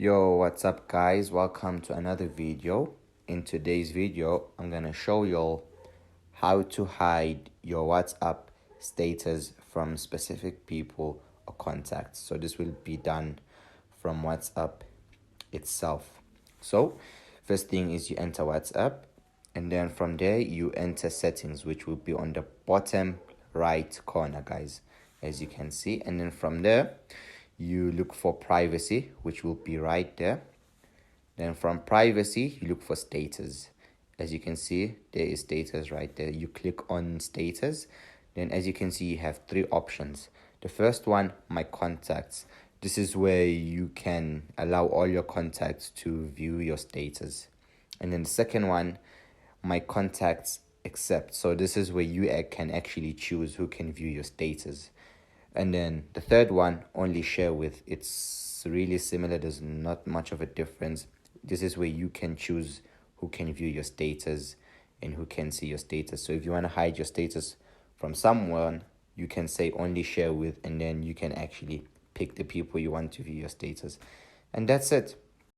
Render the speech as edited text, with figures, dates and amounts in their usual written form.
Yo, what's up guys? Welcome to another video. In today's video, I'm gonna show y'all how to hide your WhatsApp status from specific people or contacts. So this will be done from WhatsApp itself. So first thing is you enter WhatsApp, and then from there you enter settings, which will be on the bottom right corner, guys, as you can see. And then from there you look for privacy, which will be right there. Then from privacy you look for status. As you can see, there is status right there. You click on status. Then as you can see, you have three options. The first one, my contacts. This is where you can allow all your contacts to view your status. And then the second one, my contacts accept. So this is where you can actually choose who can view your status. And then the third one, only share with. It's really similar. There's not much of a difference. This is where you can choose who can view your status and who can see your status. So if you want to hide your status from someone, you can say only share with, and then you can actually pick the people you want to view your status. And that's it.